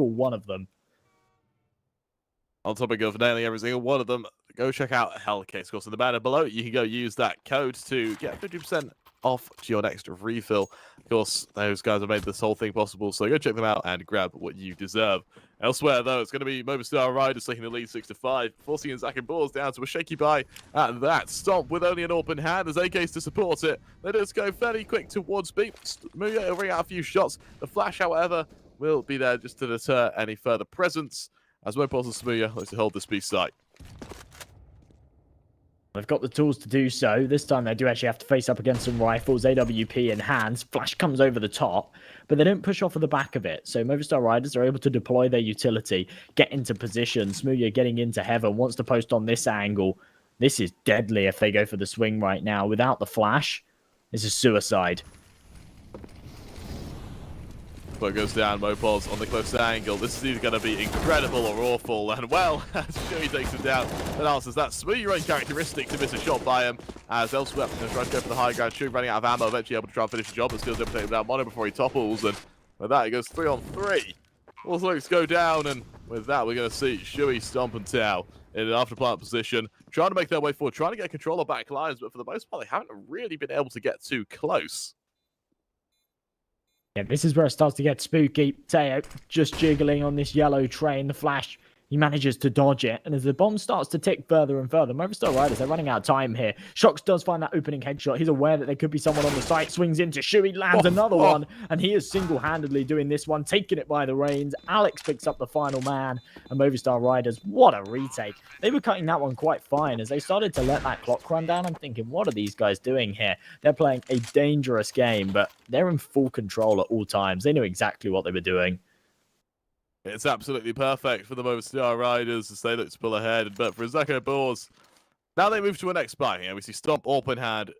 one of them. On topic of nailing every single one of them, go check out Hellcase. Of course, in the banner below, you can go use that code to get 50% off to your next refill. Of course, those guys have made this whole thing possible, so go check them out and grab what you deserve. Elsewhere, though, it's going to be MOVISTAR Riders taking the lead 6-5, forcing ZAKO BOARS down to a shaky bye at that. Stomp with only an open hand as AK's to support it. They just go fairly quick towards B. Smooya will ring out a few shots. The flash, however, will be there just to deter any further presence, as Mopos and Smooya looks to hold this B site. They've got the tools to do so. This time they do actually have to face up against some rifles, AWP in hands. Flash comes over the top, but they don't push off of the back of it. So MOVISTAR Riders are able to deploy their utility, get into position. Smooya getting into heaven, wants to post on this angle. This is deadly if they go for the swing right now. Without the flash, this is suicide. But goes down, Mopos on the close angle. This is either going to be incredible or awful. And well, as Joey takes him down, and answers that smooth running characteristic to miss a shot by him. As elsewhere, going to try to go for the high ground, Chewy running out of ammo, eventually able to try and finish the job, but still able to take him down mono before he topples. And with that, he goes 3-on-3. All looks go down, and with that, we're going to see Chewy, Stomp, and Tao in an afterplant position, trying to make their way forward, trying to get control of back lines, but for the most part, they haven't really been able to get too close. Yeah, this is where it starts to get spooky. Teo just jiggling on this yellow train. The flash, he manages to dodge it. And as the bomb starts to tick further and further, MOVISTAR Riders, they're running out of time here. Shox does find that opening headshot. He's aware that there could be someone on the site. Swings into Chewy, lands another one. And he is single-handedly doing this one, taking it by the reins. Alex picks up the final man. And MOVISTAR Riders, what a retake. They were cutting that one quite fine. As they started to let that clock run down, I'm thinking, what are these guys doing here? They're playing a dangerous game, but they're in full control at all times. They knew exactly what they were doing. It's absolutely perfect for the MOVISTAR Riders as they look to pull ahead. But for ZAKO BOARS, now they move to an next buy here. We see Stomp open hand.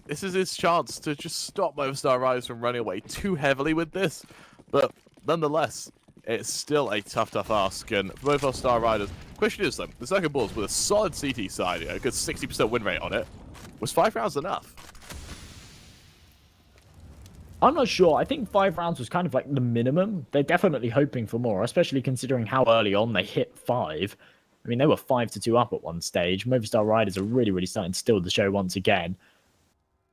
This is his chance to just stop MOVISTAR Riders from running away too heavily with this. But nonetheless, it's still a tough ask. And for MOVISTAR Riders, the question is though, the ZAKO BOARS with a solid CT side, a good 60% win rate on it, was 5 rounds enough? I'm not sure. I think 5 rounds was kind of like the minimum. They're definitely hoping for more, especially considering how early on they hit 5. I mean, they were 5-2 up at one stage. MOVISTAR Riders are really starting to steal the show once again.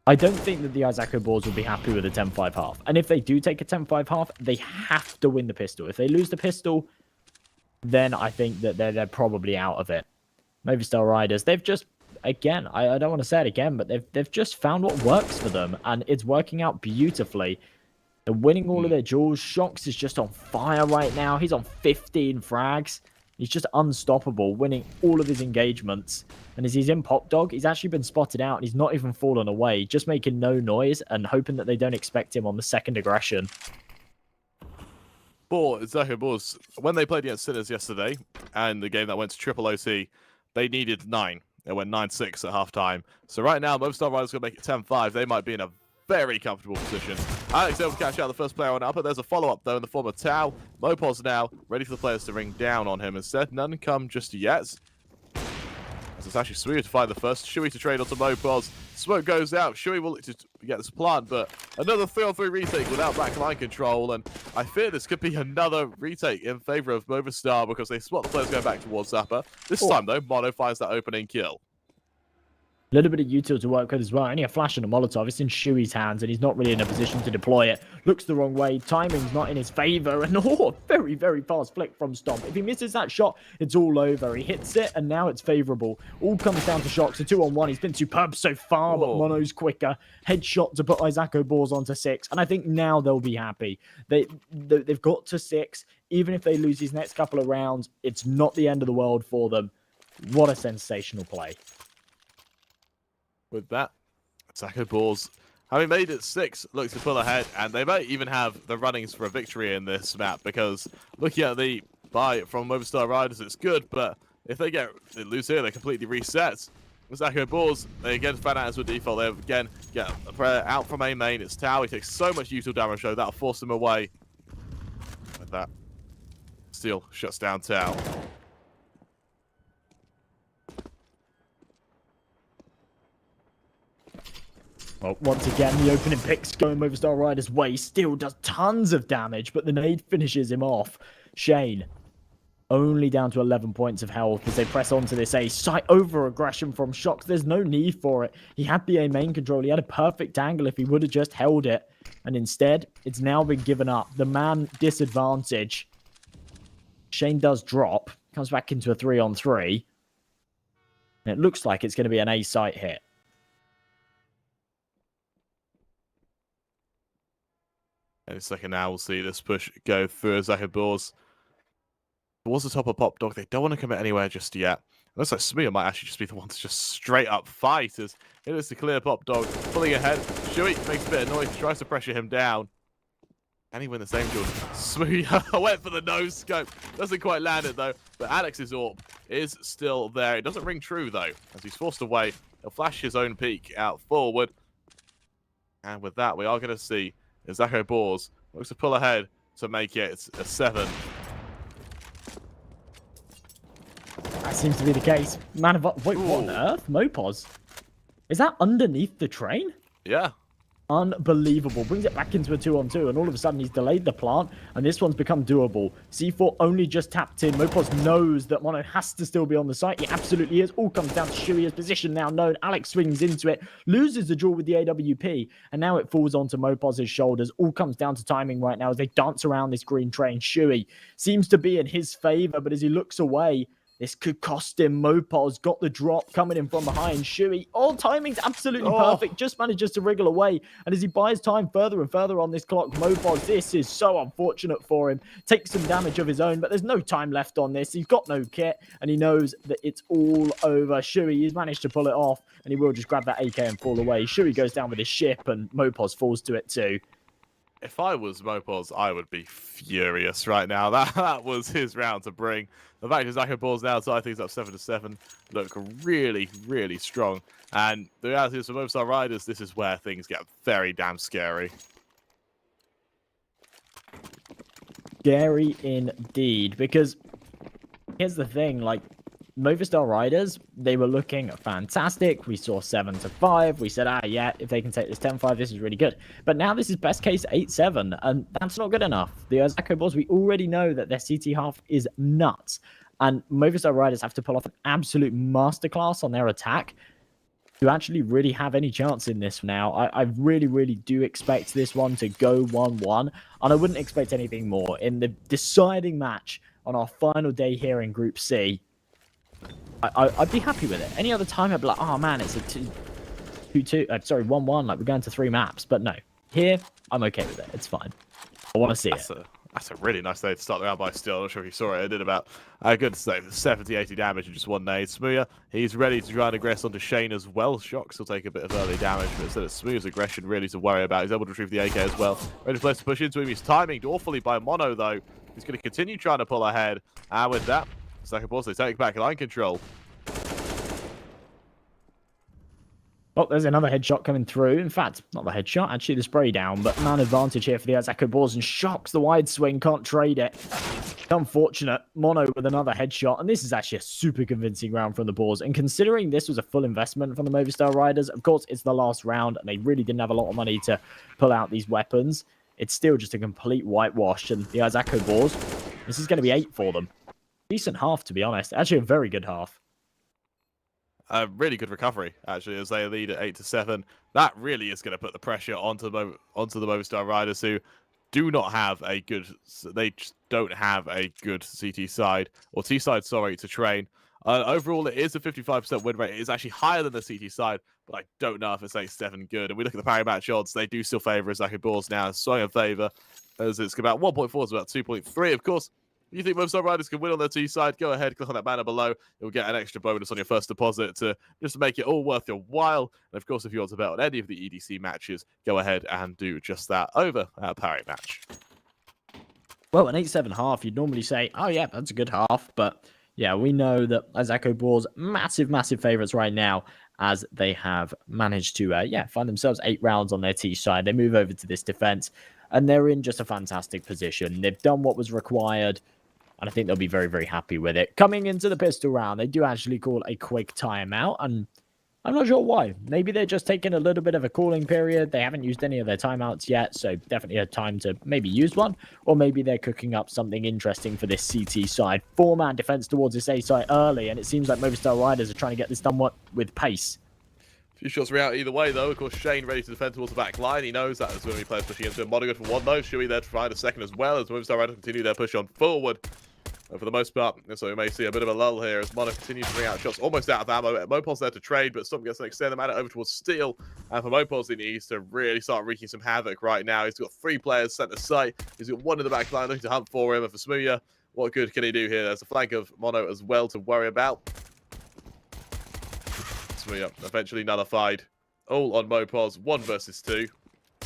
I don't think that the ZAKO BOARS will be happy with a 10-5 half. And if they do take a 10-5 half, they have to win the pistol. If they lose the pistol, then I think that they're probably out of it. MOVISTAR Riders, they've just... Again, I don't want to say it again, but they've just found what works for them, and it's working out beautifully. They're winning all of their duels. Shox is just on fire right now. He's on 15 frags. He's just unstoppable, winning all of his engagements. And as he's in Pop Dog, he's actually been spotted out, and he's not even fallen away, just making no noise and hoping that they don't expect him on the second aggression. For ZAKO BOARS, when they played against Sinners yesterday, and the game that went to triple OT, they needed 9. They went 9-6 at halftime. So right now, MOVISTAR Riders going to make it 10-5. They might be in a very comfortable position. Alex able to catch out the first player on up, but there's a follow-up, though, in the form of Tao. Mopos now ready for the players to ring down on him. Instead, none come just yet. As it's actually Smooya to find the first. Chewy to trade onto Mopos. Smoke goes out. Chewy will look to get this plant, but another 3-on-3 retake without back line control. And I fear this could be another retake in favor of MOVISTAR because they spot the players going back towards Zappa. This time, though, Mono finds that opening kill. A little bit of util to work with as well. Only a flash and a Molotov. It's in Chewy's hands, and he's not really in a position to deploy it. Looks the wrong way. Timing's not in his favor. And very fast flick from Stomp. If he misses that shot, it's all over. He hits it, and now it's favorable. All comes down to Shox. A 2-on-1. He's been superb so far, but Mono's quicker. Headshot to put ZAKO BOARS onto 6. And I think now they'll be happy. They've got to 6. Even if they lose these next couple of rounds, it's not the end of the world for them. What a sensational play. With that, ZAKO BOARS, having made it 6, looks to pull ahead, and they might even have the runnings for a victory in this map, because looking at the buy from MOVISTAR Riders, it's good, but if they lose here, they completely reset. With ZAKO BOARS, they again fan out as a default. They again get out from A main. It's Tao. He takes so much util damage, so that'll force him away. With that, Steel shuts down Tao. Well, once again, the opening pick's going MOVISTAR Riders' way. Steel does tons of damage, but the nade finishes him off. Shane, only down to 11 points of health as they press on to this A site. Over aggression from Shox. There's no need for it. He had the A main control. He had a perfect angle if he would have just held it. And instead, it's now been given up. The man disadvantage. Shane does drop. Comes back into a 3-on-3. And it looks like it's going to be an A site hit. Any second now, we'll see this push go through ZAKO BOARS. Towards the top of Pop Dog, they don't want to commit anywhere just yet. It looks like Smear might actually just be the one to just straight up fight as it is to clear Pop Dog. Pulling ahead, Shuey makes a bit of noise, tries to pressure him down. Can he win the same, Jordan? Smear went for the nose scope. Doesn't quite land it though, but Alex's AWP is still there. It doesn't ring true though, as he's forced away. He'll flash his own peak out forward. And with that, we are going to see ZAKO BOARS looks to pull ahead to make it a 7. That seems to be the case. Man of... Wait, what on earth? Mopos? Is that underneath the train? Yeah. Unbelievable. Brings it back into a 2-on-2, and all of a sudden he's delayed the plant, and this one's become doable. C4 only just tapped in. Mopos knows that Mono has to still be on the site. He absolutely is. All comes down to Shuey. His position now known. Alex swings into it, loses the duel with the AWP, and now it falls onto Mopos' shoulders. All comes down to timing right now as they dance around this green train. Shuey seems to be in his favor, but as he looks away, this could cost him. Mopos got the drop coming in from behind. Shuey, all timing's absolutely perfect. Just manages to wriggle away. And as he buys time further and further on this clock, Mopos, this is so unfortunate for him. Takes some damage of his own, but there's no time left on this. He's got no kit, and he knows that it's all over. Shuey, he's managed to pull it off, and he will just grab that AK and fall away. Shuey goes down with his ship, and Mopos falls to it too. If I was Mopos, I would be furious right now. That was his round to bring. The fact is ZAKO BOARS now tie things up 7-7. Look really, really strong. And the reality is for MOVISTAR Riders, this is where things get very damn scary. Scary indeed, because here's the thing, like, MOVISTAR Riders, they were looking fantastic. We saw 7-5. We said, yeah, if they can take this 10-5, this is really good. But now this is best case 8-7, and that's not good enough. The ZAKO BOARS, we already know that their CT half is nuts, and MOVISTAR Riders have to pull off an absolute masterclass on their attack to actually really have any chance in this now. I really, really do expect this one to go 1-1, and I wouldn't expect anything more. In the deciding match on our final day here in Group C, I'd be happy with it. Any other time, I'd be like, oh man, it's a 1-1, like we're going to 3 maps. But no, here, I'm okay with it. It's fine. I want to see it. That's a really nice day to start the round by still. I'm not sure if you saw it. It did about a good 70-80 damage in just one nade. Smear, he's ready to try and aggress onto Shane as well. Shox will take a bit of early damage, but instead of Smear's aggression really to worry about. He's able to retrieve the AK as well. Ready to push into him. He's timing awfully by Mono, though. He's going to continue trying to pull ahead. And with that, ZAKO BOARS, they take back line control. Oh, there's another headshot coming through. In fact, not the headshot, actually the spray down, but man advantage here for the ZAKO BOARS, and Shox the wide swing, can't trade it. Unfortunate. Mono with another headshot, and this is actually a super convincing round from the BOARS. And considering this was a full investment from the MOVISTAR Riders, of course it's the last round, and they really didn't have a lot of money to pull out these weapons. It's still just a complete whitewash, and the ZAKO BOARS, this is going to be 8 for them. Decent half, to be honest. Actually, a very good half. A really good recovery, actually, as they lead at 8-7. That really is going to put the pressure onto the MOVISTAR Riders, who do not have a good... They just don't have a good CT side, or T side, sorry, to train. Overall, it is a 55% win rate. It is actually higher than the CT side, but I don't know if it's 8-7 good. And we look at the parry match odds, they do still favour ZAKO BOARS now. Swung in favour, as it's about 1.4 is about 2.3. Of course, if you think MOVISTAR Riders can win on their T side, go ahead, click on that banner below. You'll get an extra bonus on your first deposit to just make it all worth your while. And of course, if you want to bet on any of the EDC matches, go ahead and do just that over at parry match. Well, an 8-7 half, you'd normally say, oh yeah, that's a good half. But yeah, we know that ZAKO BOARS, massive, massive favourites right now, as they have managed to, find themselves 8 rounds on their T side. They move over to this defense, and they're in just a fantastic position. They've done what was required, and I think they'll be very, very happy with it. Coming into the pistol round, they do actually call a quick timeout, and I'm not sure why. Maybe they're just taking a little bit of a cooling period. They haven't used any of their timeouts yet, so definitely a time to maybe use one. Or maybe they're cooking up something interesting for this CT side. 4-man defense towards this A site early, and it seems like Movistar Riders are trying to get this done with pace. Few shots are out either way, though. Of course, Shane ready to defend towards the back line. He knows that there's going to be players pushing into him. Mono good for one, though. Shuey there to find a second as well, as Movistar Riders continue their push on forward. And for the most part, so we may see a bit of a lull here as Mono continues to bring out shots almost out of ammo. Mopol's there to trade, but Stomp gets an extend the matter over towards Steel. And for Mopol's, he needs to really start wreaking some havoc right now. He's got 3 players sent to sight. He's got 1 in the back line looking to hunt for him. And for Smooya, what good can he do here? There's a flank of Mono as well to worry about. Smooya eventually nullified. All on Mopol's, 1 versus 2.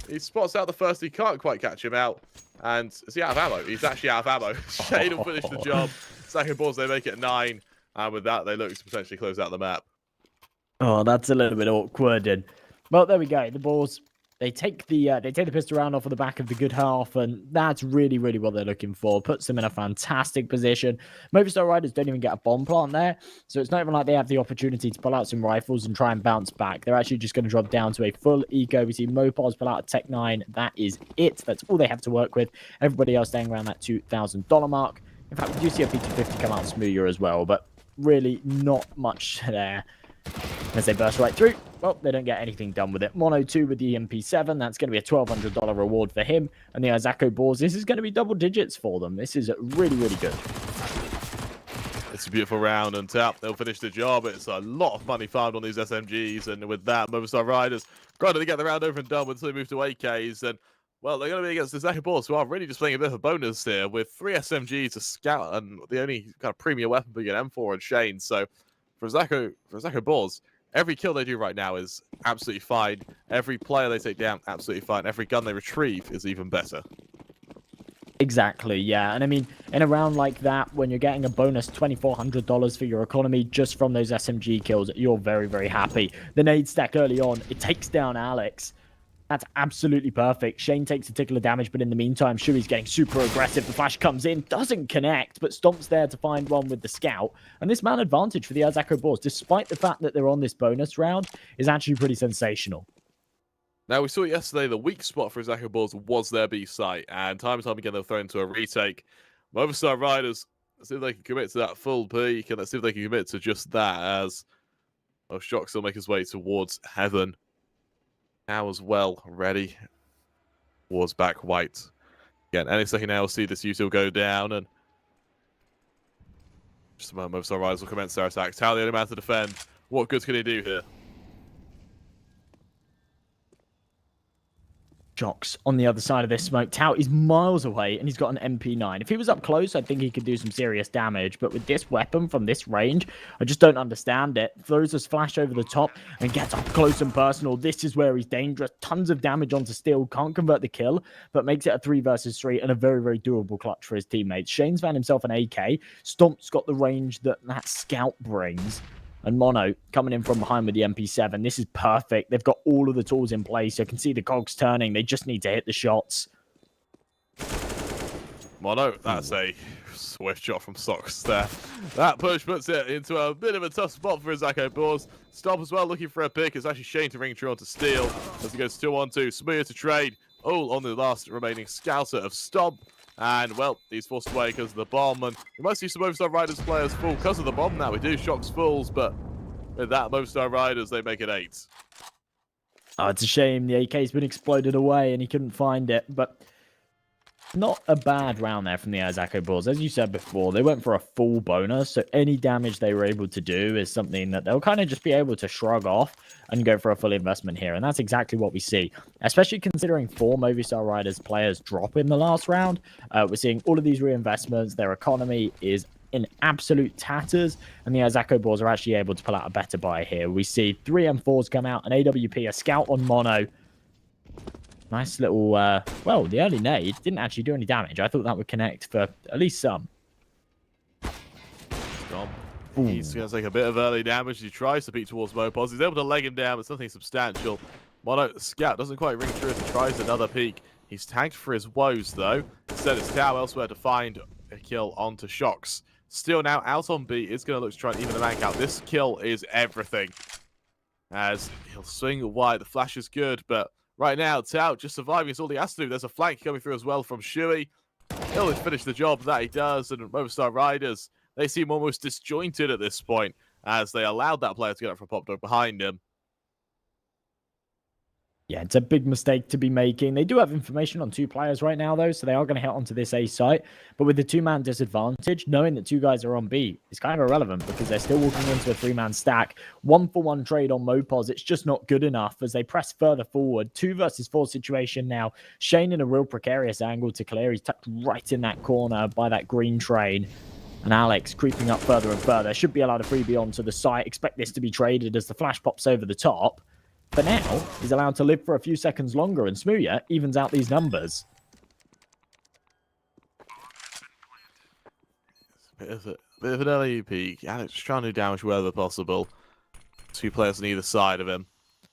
He spots out the first, he can't quite catch him out. And is he out of ammo? He's actually out of ammo. Shane will finish the job. ZAKO BOARS, they make it 9. And with that, they look to potentially close out the map. Oh, that's a little bit awkward. And well, there we go. The Boars, they take the pistol round off of the back of the good half, and that's really, really what they're looking for. Puts them in a fantastic position. Movistar Riders don't even get a bomb plant there, so it's not even like they have the opportunity to pull out some rifles and try and bounce back. They're actually just going to drop down to a full eco. We see Mopol's pull out a Tech 9. That is it. That's all they have to work with. Everybody else staying around that $2,000 mark. In fact, we do see a P250 come out smoother as well, but really not much there. As they burst right through, well, they don't get anything done with it. Mono 2 with the MP7, that's going to be a $1,200 reward for him. And the ZAKO BOARS, this is going to be double digits for them. This is really, really good. It's a beautiful round and tap. They'll finish the job. It's a lot of money farmed on these SMGs. And with that, Movistar Riders granted to get the round over and done with until they move to AKs. And, well, they're going to be against the ZAKO BOARS, who are really just playing a bit of a bonus here with 3 SMGs to scout and the only kind of premium weapon being an M4 and Shane. So for ZAKO BOARS, every kill they do right now is absolutely fine. Every player they take down, absolutely fine. Every gun they retrieve is even better. Exactly, yeah. And I mean, in a round like that, when you're getting a bonus $2,400 for your economy just from those SMG kills, you're very, very happy. The nade stack early on, it takes down Alex. That's absolutely perfect. Shane takes a tickle of damage, but in the meantime, Shui's getting super aggressive. The flash comes in, doesn't connect, but Stomp's there to find one with the scout. And this man advantage for the ZAKO BOARS, despite the fact that they're on this bonus round, is actually pretty sensational. Now, we saw yesterday the weak spot for ZAKO BOARS was their B site, and time again they'll throw into a retake. Movistar Riders, let's see if they can commit to that full peak, and let's see if they can commit to just that as Shox will make his way towards heaven. Now as well, ready towards back white. Again, any second now we'll see this util go down, and just a moment, Movistar Riders will commence their attacks. How the only man to defend. What good can he do here? Shox on the other side of this smoke. Tao is miles away, and he's got an MP9. If he was up close, I think he could do some serious damage. But with this weapon from this range, I just don't understand it. Throws his flash over the top and gets up close and personal. This is where he's dangerous. Tons of damage onto Steel. Can't convert the kill, but makes it a 3 versus 3 and a very, very doable clutch for his teammates. Shane's found himself an AK. Stomp's got the range that scout brings. And Mono coming in from behind with the MP7. This is perfect. They've got all of the tools in place. You can see the cogs turning. They just need to hit the shots. Mono, that's a swift shot from Socks there. That push puts it into a bit of a tough spot for his ZAKO BOARS. Stomp as well looking for a pick. It's actually Shane to ring true onto Steel as he goes 2-on-2. Smooya to trade. All on the last remaining scouter of Stomp. And, well, he's forced away because of the bomb. And we might see some Movistar Riders players fall because of the bomb now. We do. Shox falls, but with that, Movistar Riders, they make it 8. Oh, it's a shame. The AK's been exploded away and he couldn't find it. But not a bad round there from the ZAKO BOARS. As you said before, they went for a full bonus. So any damage they were able to do is something that they'll kind of just be able to shrug off and go for a full investment here. And that's exactly what we see, especially considering 4 Movistar Riders players drop in the last round. We're seeing all of these reinvestments. Their economy is in absolute tatters, and the ZAKO BOARS are actually able to pull out a better buy here. We see 3 M4s come out, an AWP, a scout on Mono. Nice little, well, the early nade didn't actually do any damage. I thought that would connect for at least some. He's going to take a bit of early damage. He tries to beat towards Mopos. He's able to leg him down, but something substantial. Mono, scout doesn't quite ring true as he tries another peek. He's tagged for his woes, though. Instead, it's Tao elsewhere to find a kill onto Shox. Still now out on B. Is going to look to try and even the rank out. This kill is everything. as he'll swing wide. The flash is good, but right now, Tao just surviving is all he has to do. There's a flank coming through as well from Shuey. He'll finish the job that he does, and Movistar Riders, they seem almost disjointed at this point as they allowed that player to get up from PopDog behind him. Yeah, it's a big mistake to be making. They do have information on 2 players right now, though, so they are going to hit onto this A site. But with the 2-man disadvantage, knowing that 2 guys are on B is kind of irrelevant because they're still walking into a 3-man stack. 1-for-1 trade on Mopos, it's just not good enough as they press further forward. 2 versus 4 situation now. Shane in a real precarious angle to clear. He's tucked right in that corner by that green train. And Alex creeping up further and further. Should be allowed a freebie onto the site. Expect this to be traded as the flash pops over the top. For now, he's allowed to live for a few seconds longer, and Smooya evens out these numbers. Bit of an early peak. Alex trying to do damage wherever possible. 2 players on either side of him.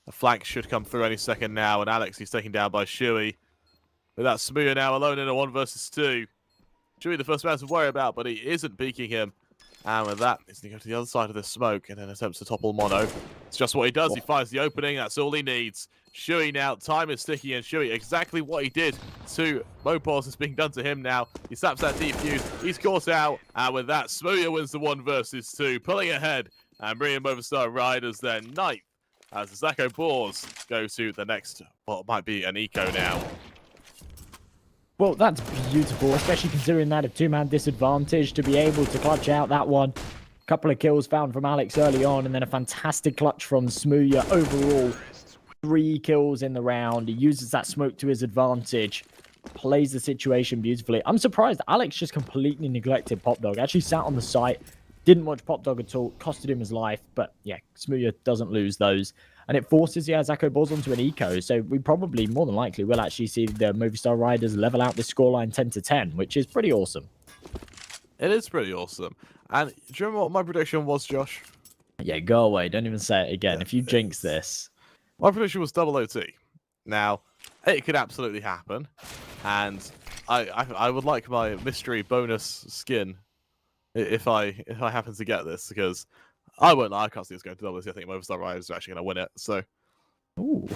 A flank should come through any second now, and Alex, he's taken down by Shuey. But that's Smooya now alone in a 1 versus 2. Shuey the first man to worry about, but he isn't peeking him. And with that, he's going to go to the other side of the smoke and then attempts to topple Mono. It's just what he does. He finds the opening. That's all he needs. Shuey now, time is ticking, and Shuey, exactly what he did to Mopos is being done to him now. He slaps that defuse. He's caught out. And with that, Smooya wins the 1 versus 2, pulling ahead and bringing Movistar Riders their 9th as the ZAKO Boars go to the next, what might be an eco now. Well, that's beautiful, especially considering that a 2-man disadvantage to be able to clutch out that one. Couple of kills found from Alex early on, and then a fantastic clutch from Smooya. Overall, 3 kills in the round. He uses that smoke to his advantage. Plays the situation beautifully. I'm surprised Alex just completely neglected PopDog. Actually sat on the site, didn't watch PopDog at all, costed him his life. But yeah, Smooya doesn't lose those. And it forces the ZAKO Boards onto an eco. So we probably, more than likely, will actually see the Movistar Riders level out this scoreline 10-10, which is pretty awesome. It is pretty awesome. And do you remember what my prediction was, Josh? Yeah, go away. Don't even say it again. If you jinx this. My prediction was double OT. Now, it could absolutely happen. And I would like my mystery bonus skin if I happen to get this, because I won't lie, I can't see this going to double OT. I think Movistar Riders are actually going to win it. So, ooh,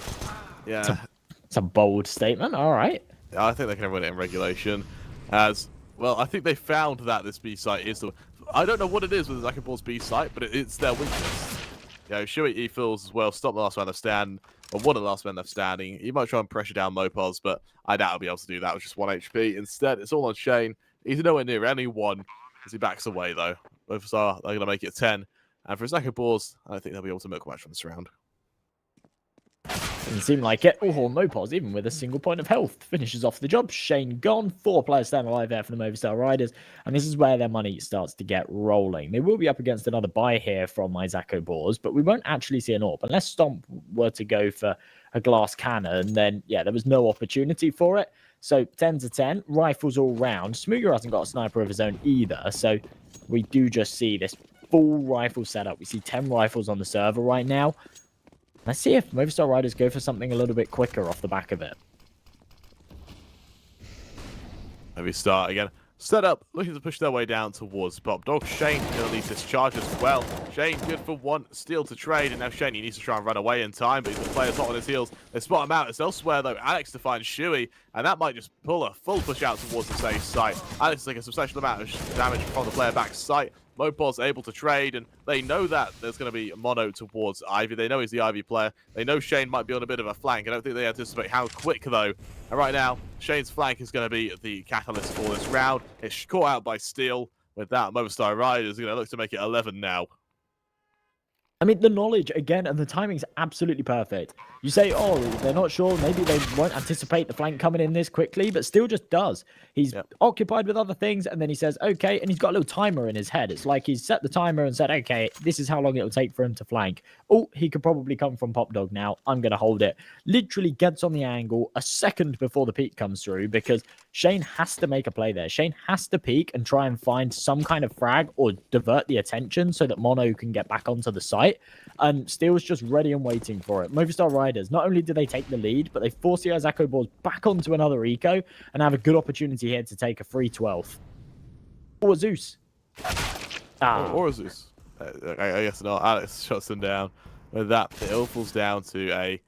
yeah. It's a bold statement. All right. Yeah, I think they can win it in regulation. As well, I think they found that this B site is the. I don't know what it is with the ZAKO Boards B site, but it's their weakness. You know, Shuey E-fills as well, stop the last man left stand, or one of the last men left standing. He might try and pressure down Mopos, but I doubt he'll be able to do that with just 1 HP. Instead, it's all on Shane. He's nowhere near anyone as he backs away, though. Movistar, they're going to make it 10. And for ZAKO Boards, I think they'll be able to milk a match from this round. Doesn't seem like it. Oh, Mopos, even with a single point of health, finishes off the job. Shane gone. 4 players stand alive there for the Movistar Riders. And this is where their money starts to get rolling. They will be up against another buy here from my ZAKO Boars, but we won't actually see an AWP. Unless Stomp were to go for a glass cannon, then, yeah, there was no opportunity for it. So 10-10, rifles all round. Smooya hasn't got a sniper of his own either, so we do just see this full rifle setup. We see 10 rifles on the server right now. Let's see if Movistar Riders go for something a little bit quicker off the back of it. Maybe start again. Set up, looking to push their way down towards PopDog. Shane going to need this charge as well. Shane good for 1, steal to trade, and now Shane, he needs to try and run away in time, but he's the player's hot on his heels. They spot him out. It's elsewhere, though. Alex to find Shuey, and that might just pull a full push out towards the safe site. Alex is taking a substantial amount of damage from the player back site. Mopos able to trade, and they know that there's going to be mono towards Ivy. They know he's the Ivy player. They know Shane might be on a bit of a flank. I don't think they anticipate how quick, though. And right now, Shane's flank is going to be the catalyst for this round. It's caught out by Steel. With that, Movistar Riders are going to look to make it 11 now. I mean, the knowledge, again, and the timing's absolutely perfect. You say, oh, they're not sure. Maybe they won't anticipate the flank coming in this quickly, but Steel just does. He's occupied with other things, and then he says, okay, and he's got a little timer in his head. It's like he's set the timer and said, okay, this is how long it'll take for him to flank. Oh, he could probably come from PopDog now. I'm going to hold it. Literally gets on the angle a second before the peek comes through, because Shane has to make a play there. Shane has to peek and try and find some kind of frag or divert the attention so that Mono can get back onto the site. And Steel's just ready and waiting for it. Movistar Riders, not only do they take the lead, but they force the ZAKO Boards back onto another eco and have a good opportunity here to take a free 12th. Or Zeus. Or Zeus. I guess not. Alex shuts him down. With that, it all falls down to a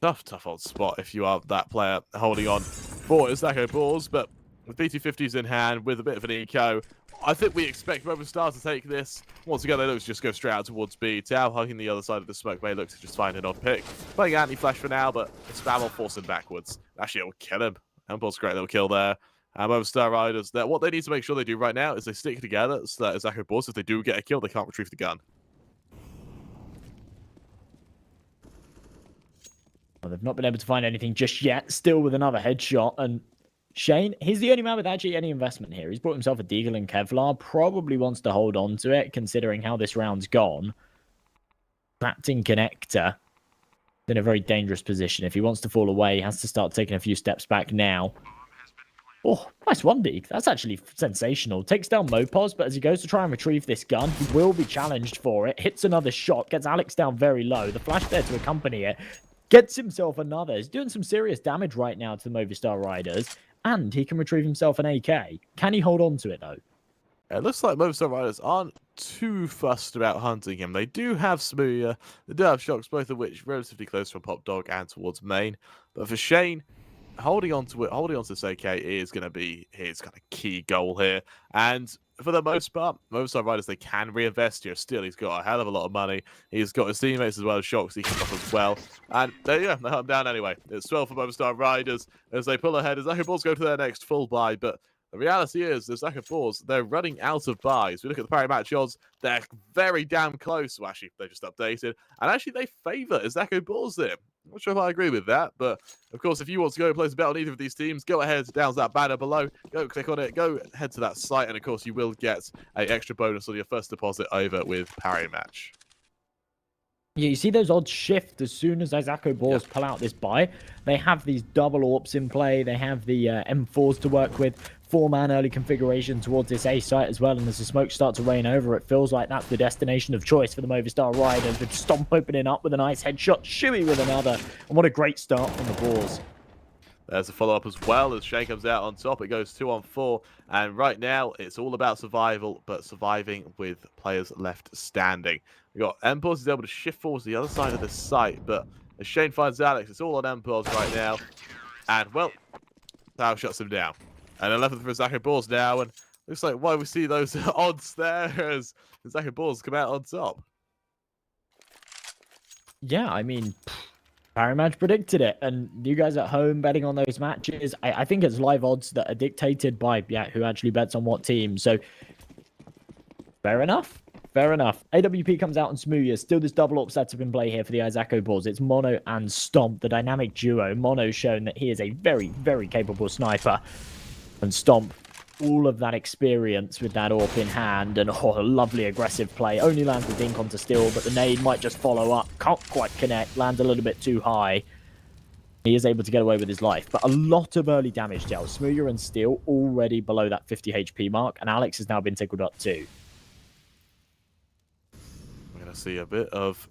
tough old spot if you are that player holding on for ZAKO Boars, but with BT50s in hand, with a bit of an eco, I think we expect MOVISTAR to take this. Once again, they look to just go straight out towards B. Tao hugging the other side of the smoke may look to just find an odd pick. Playing anti-flash for now, but the spam will force him backwards. Actually, it will kill him. Empul's great little kill there. MOVISTAR Riders, what they need to make sure they do right now is they stick together so that ZAKO Boards, if they do get a kill, they can't retrieve the gun. Well, they've not been able to find anything just yet. Still with another headshot. And Shane, he's the only man with actually any investment here. He's brought himself a Deagle and Kevlar. Probably wants to hold on to it, considering how this round's gone. Trapped in connector. In a very dangerous position. If he wants to fall away, he has to start taking a few steps back now. Oh, nice one, Deagle. That's actually sensational. Takes down Mopos, but as he goes to try and retrieve this gun, he will be challenged for it. Hits another shot. Gets Alex down very low. The flash there to accompany it. Gets himself another. He's doing some serious damage right now to the MOVISTAR Riders. And he can retrieve himself an AK. Can he hold on to it, though? It looks like MOVISTAR Riders aren't too fussed about hunting him. They do have Smooya. They do have Shocks, both of which relatively close from Pop Dog and towards main. But for Shane, holding on to this AK is going to be his kind of key goal here. And for the most part, MOVISTAR Riders, they can reinvest here. Still, he's got a hell of a lot of money. He's got his teammates as well as Shocks he can stop as well. And there you go, they hunt him down anyway. It's 12 for MOVISTAR Riders as they pull ahead. As ZAKO Boards go to their next full buy, but the reality is, the ZAKO Boards, they're running out of buys. We look at the parry match odds, they're very damn close. Well, actually, they just updated. And actually, they favour ZAKO Boards there. I'm not sure if I agree with that, but of course, if you want to go and place a bet on either of these teams, go ahead, down that banner below, go click on it, go head to that site, and of course, you will get an extra bonus on your first deposit over with parry match. Yeah, you see those odds shift as soon as ZAKO Boards pull out this buy. They have these double AWPs in play. They have the M4s to work with. 4-man early configuration towards this A site as well. And as the smoke starts to rain over, it feels like that's the destination of choice for the MOVISTAR Riders. With Stomp opening up with a nice headshot. Shuey with another. And what a great start from the Boars. There's a follow-up as well as Shane comes out on top. It goes 2-on-4. And right now, it's all about survival, but surviving with players left standing. We've got MPOS is able to shift forward to the other side of the site, but as Shane finds Alex, it's all on MPOS right now. And, well, Tao shuts him down. And 11th for ZAKO Boards now, and looks like why we see those odds there as ZAKO Boards come out on top. Yeah, I mean, Paramatch predicted it, and you guys at home betting on those matches, I think it's live odds that are dictated by who actually bets on what team. So, fair enough. Fair enough. AWP comes out on Smooya. Still this double up setup in play here for the ZAKO Boards. It's Mono and Stomp, the dynamic duo. Mono's shown that he is a very, very capable sniper. And Stomp, all of that experience with that AWP in hand. And a lovely aggressive play. Only lands the dink onto Still, but the nade might just follow up. Can't quite connect. Lands a little bit too high. He is able to get away with his life. But a lot of early damage dealt. Smooya and Still already below that 50 HP mark. And Alex has now been tickled up too. We're going to see a bit of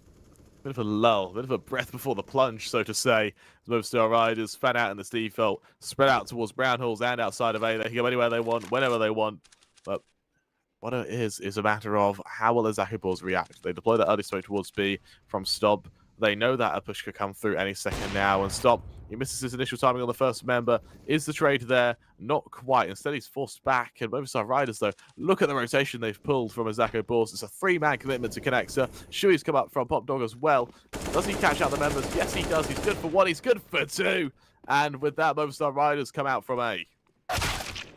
a lull, a bit of a breath before the plunge, so to say. MOVISTAR Riders fan out in this default, spread out towards Brown Halls and outside of A. They can go anywhere they want, whenever they want. But what it is a matter of how will the ZAKO Boards react. They deploy that early smoke towards B from Stomp. They know that a push could come through any second now, and Stomp, he misses his initial timing on the first member. Is the trade there? Not quite. Instead, he's forced back. And MOVISTAR Riders, though, look at the rotation they've pulled from a ZAKO Boards. It's a 3-man commitment to connector. Shui's come up from Pop Dog as well. Does he catch out the members? Yes, he does. He's good for 1. He's good for 2. And with that, MOVISTAR Riders come out from A.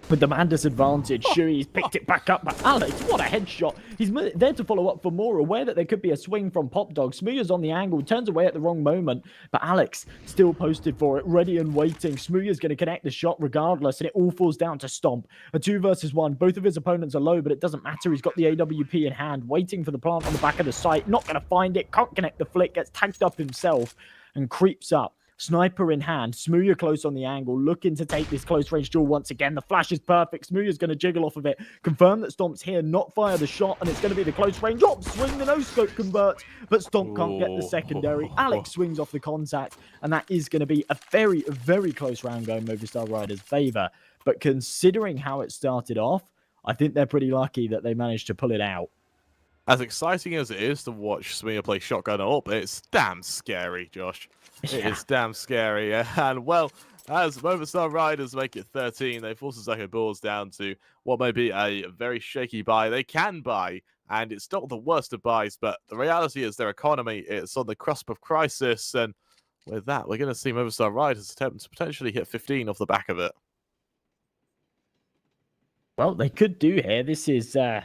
With the man disadvantage, Shui's picked it back up, but Alex, what a headshot. He's there to follow up for more, aware that there could be a swing from Pop Dog. Smooya's on the angle, turns away at the wrong moment, but Alex still posted for it, ready and waiting. Smooya's going to connect the shot regardless, and it all falls down to Stomp. A 2 versus 1. Both of his opponents are low, but it doesn't matter. He's got the AWP in hand, waiting for the plant on the back of the site. Not going to find it, can't connect the flick, gets tagged up himself and creeps up. Sniper in hand, Smooya close on the angle, looking to take this close range duel once again. The flash is perfect. Smooya's going to jiggle off of it. Confirm that Stomp's here, not fire the shot, and it's going to be the close range. Oh, swing, the no-scope converts, but Stomp can't get the secondary. Alex swings off the contact, and that is going to be a very, very close round going MOVISTAR Riders' favour. But considering how it started off, I think they're pretty lucky that they managed to pull it out. As exciting as it is to watch Smear play shotgun up, it's damn scary, Josh. It is damn scary. And, well, as MOVISTAR Riders make it 13, they force the ZAKO Boards down to what may be a very shaky buy. They can buy, and it's not the worst of buys, but the reality is their economy is on the cusp of crisis, and with that, we're going to see MOVISTAR Riders attempt to potentially hit 15 off the back of it. Well, they could do here. This is a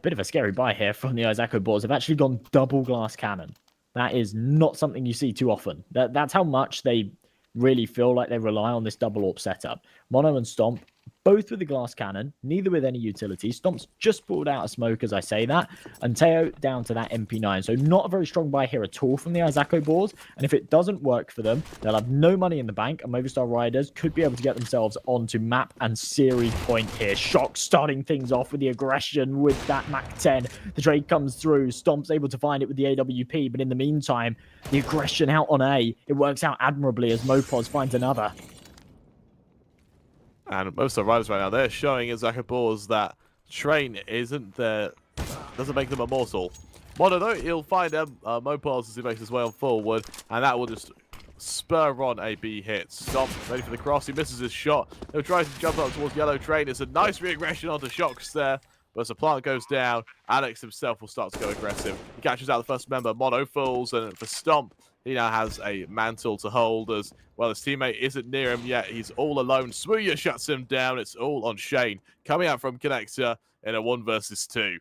bit of a scary buy here from the ZAKO Boards. They've actually gone double glass cannon. That is not something you see too often. That's how much they really feel like they rely on this double AWP setup. Mono and Stomp, both with the glass cannon, neither with any utility. Stomp's just pulled out a smoke as I say that, and Teo down to that MP9. So not a very strong buy here at all from the ZAKO Boards, and if it doesn't work for them, they'll have no money in the bank, and MOVISTAR Riders could be able to get themselves onto map and series point here. Shock starting things off with the aggression with that MAC-10. The trade comes through, Stomp's able to find it with the AWP, but in the meantime, the aggression out on A, it works out admirably as Mopos finds another. And most of the riders right now, they're showing as ZAKO Boards that train isn't there, doesn't make them immortal. Mono, though, he'll find Mopos as he makes his way on forward, and that will just spur on a B hit. Stomp, ready for the cross, he misses his shot. He'll try to jump up towards Yellow Train. It's a nice re-aggression onto Shocks there, but as the plant goes down, Alex himself will start to go aggressive. He catches out the first member, Mono falls, and for Stomp, he now has a mantle to hold as, well, his teammate isn't near him yet. He's all alone. Smooya shuts him down. It's all on Shane. Coming out from Connector in a 1 versus 2.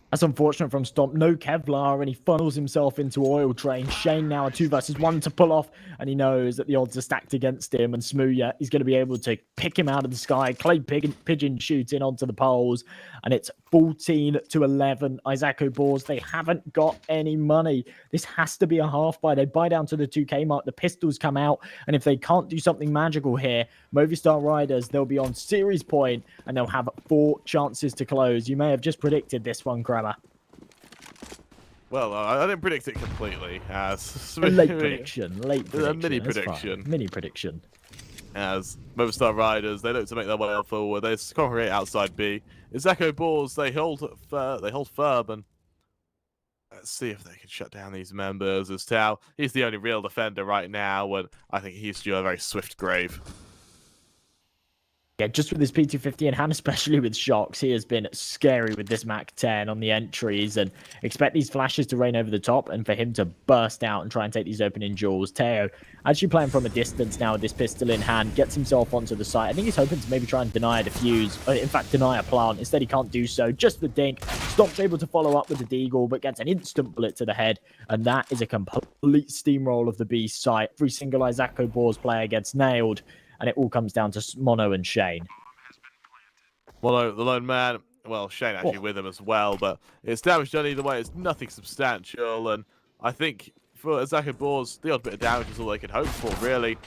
That's unfortunate from Stomp. No Kevlar, and he funnels himself into Oil Train. Shane now a 2 versus 1 to pull off, and he knows that the odds are stacked against him. And Smooya is going to be able to pick him out of the sky. Clay Pigeon shooting onto the poles, and it's 14-11. ZAKO Boards, they haven't got any money. This has to be a half buy. They buy down to the 2K mark. The pistols come out, and if they can't do something magical here, MOVISTAR Riders, they'll be on series point, and they'll have 4 chances to close. You may have just predicted this one, Kramer. Well, I didn't predict it completely. As a late prediction. A mini prediction. Mini prediction. As MOVISTAR Riders, they look to make their way forward. They congregate outside B. ZAKO Boards, they hold firm, and let's see if they can shut down these members. As Tao, he's the only real defender right now, and I think he's due a very swift grave. Yeah, just with his P250 in hand, especially with Shocks, he has been scary with this MAC-10 on the entries, and expect these flashes to rain over the top and for him to burst out and try and take these opening duels. Teo, actually playing from a distance now with this pistol in hand, gets himself onto the site. I think he's hoping to maybe try and deny a defuse, or in fact deny a plant. Instead, he can't do so. Just the dink. Stomp's able to follow up with the deagle, but gets an instant bullet to the head, and that is a complete steamroll of the B site. Every single ZAKO Boards player gets nailed, and it all comes down to Mono and Shane. Mono, the lone man. Well, Shane actually with him as well, but it's damage done either way. It's nothing substantial, and I think for ZAKO Boards, the odd bit of damage is all they can hope for, really.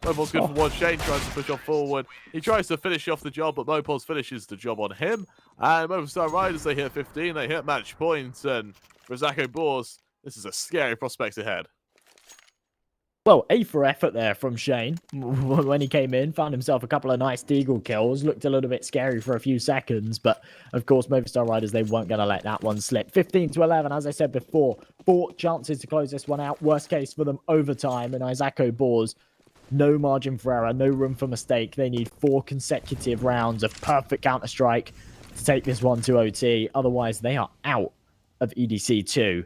Mopos good for one. Shane tries to push off forward. He tries to finish off the job, but Mopos finishes the job on him. And MOVISTAR Riders, they hit 15. They hit match points, and for ZAKO Boards, this is a scary prospect ahead. Well, A for effort there from Shane when he came in, found himself a couple of nice deagle kills, looked a little bit scary for a few seconds, but of course MOVISTAR Riders, they weren't going to let that one slip. 15-11, as I said before, 4 chances to close this one out. Worst case for them, overtime, and ZAKO Boards, no margin for error, no room for mistake. They need 4 consecutive rounds of perfect Counter-Strike to take this one to OT, otherwise they are out of EDC 2.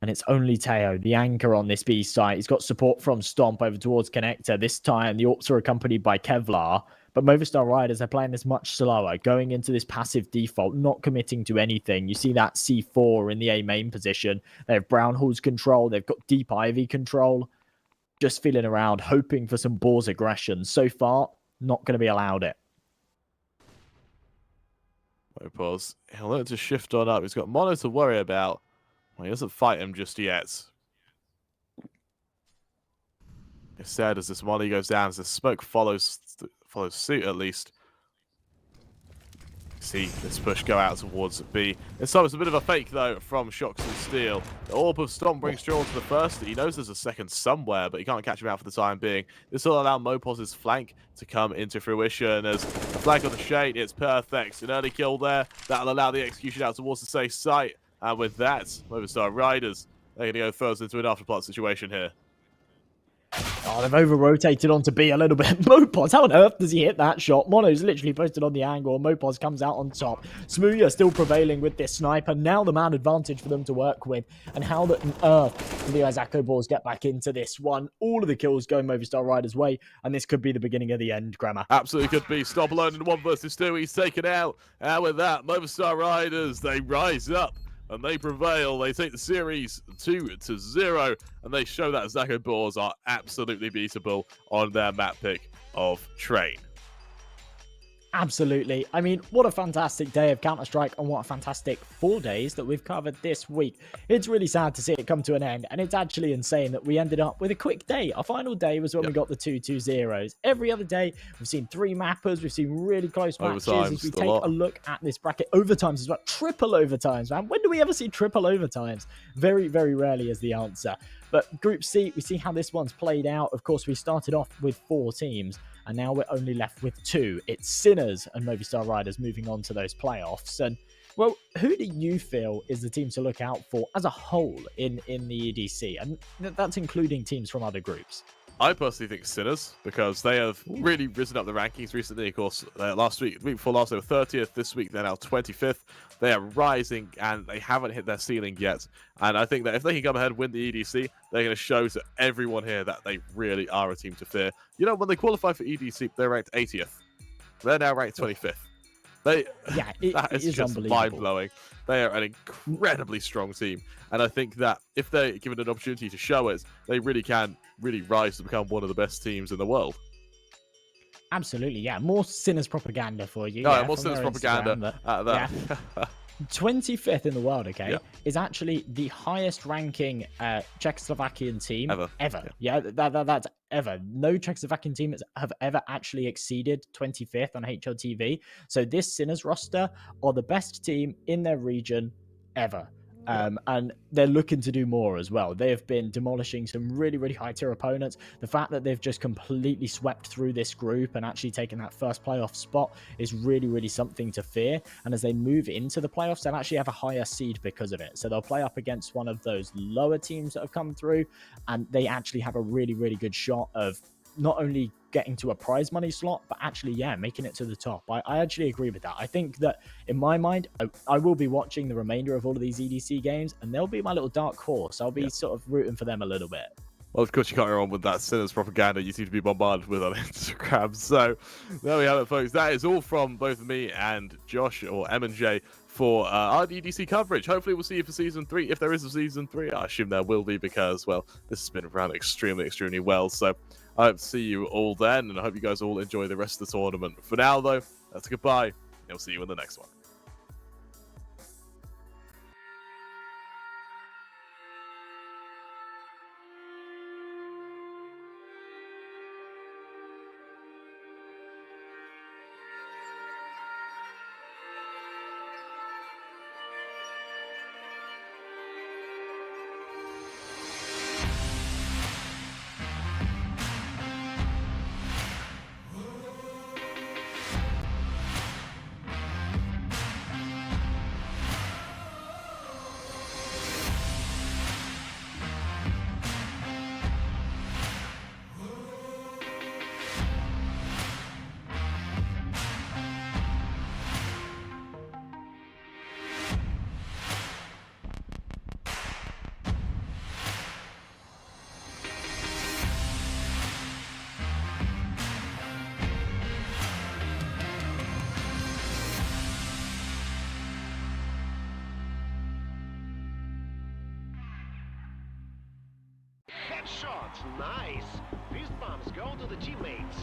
And it's only Teo, the anchor on this B site. He's got support from Stomp over towards Connector. This time, the AWPs are accompanied by Kevlar. But MOVISTAR Riders are playing this much slower, going into this passive default, not committing to anything. You see that C4 in the A main position. They have Brownhall's control. They've got Deep Ivy control. Just feeling around, hoping for some Boars aggression. So far, not going to be allowed it. Mopos, he'll learn to shift on up. He's got Mono to worry about. Well, he doesn't fight him just yet. Instead, as this Molly goes down, as the smoke follows suit at least. See this push go out towards B. It's a bit of a fake, though, from Shocks and Steel. The Orb of Stomp brings Straw to the first. He knows there's a second somewhere, but he can't catch him out for the time being. This will allow Mopos' flank to come into fruition as the Flag on the Shane, it's perfect. An early kill there. That'll allow the execution out towards the safe site. And with that, Movistar Riders, they're going to go first into an afterplot situation here. Oh, they've over-rotated onto B a little bit. Mopos, how on earth does he hit that shot? Mono's literally posted on the angle. Mopos comes out on top. Smooya still prevailing with this sniper. Now the man advantage for them to work with. And how on earth can the ZAKO Boars get back into this one? All of the kills going Movistar Riders' way. And this could be the beginning of the end, Grammar. Absolutely could be. Stop alone in 1 versus 2. He's taken out. And with that, Movistar Riders, they rise up. And they prevail. They take the series 2-0, and they show that ZAKO Boars are absolutely beatable on their map pick of Train. Absolutely. I mean, what a fantastic day of Counter-Strike, and what a fantastic 4 days that we've covered this week. It's really sad to see it come to an end, and it's actually insane that we ended up with a quick day. Our final day was when we got the 2-2-0s. Every other day, we've seen 3 mappers, we've seen really close matches. As we take a look at this bracket, overtimes as well. Triple overtimes, man. When do we ever see triple overtimes? Very, very rarely is the answer. But Group C, we see how this one's played out. Of course, we started off with 4 teams, and now we're only left with 2. It's Sinners and Movistar Riders moving on to those playoffs. And, well, who do you feel is the team to look out for as a whole in the EDC? And that's including teams from other groups. I personally think Sinners, because they have really risen up the rankings recently. Of course, last week, the week before last, they were 30th. This week, they're now 25th. They are rising, and they haven't hit their ceiling yet. And I think that if they can come ahead and win the EDC, they're going to show to everyone here that they really are a team to fear. You know, when they qualified for EDC, they ranked 80th. They're now ranked 25th. Yeah, that is just mind-blowing. They are an incredibly strong team. And I think that if they're given an opportunity to show it, they really can rise to become one of the best teams in the world. Absolutely, yeah. More Sinners propaganda for you. No, yeah, more Sinners propaganda. Yeah. 25th in the world, okay, Yep. is actually the highest ranking Czechoslovakian team ever. Yeah. That's ever. No Czechoslovakian team have ever actually exceeded 25th on HLTV. So this Sinners roster are the best team in their region ever. And they're looking to do more as well. They have been demolishing some really, really high tier opponents. The fact that they've just completely swept through this group and actually taken that first playoff spot is really, really something to fear. And as they move into the playoffs, they'll actually have a higher seed because of it. So they'll play up against one of those lower teams that have come through, and they actually have a really, really good shot of not only getting to a prize money slot, but actually, yeah, making it to the top. I actually agree with that. I think that, in my mind, I will be watching the remainder of all of these EDC games, and they'll be my little dark horse. I'll be sort of rooting for them a little bit. Well, of course, you can't go on with that Sinners propaganda you seem to be bombarded with on Instagram. So, there we have it, folks. That is all from both me and Josh, or M&J, for our EDC coverage. Hopefully, we'll see you for Season 3. If there is a Season 3, I assume there will be, because, well, this has been run extremely, extremely well. So, I hope to see you all then, and I hope you guys all enjoy the rest of the tournament. For now, though, that's goodbye, and we'll see you in the next one. Headshot, nice. Fist bumps go to the teammates.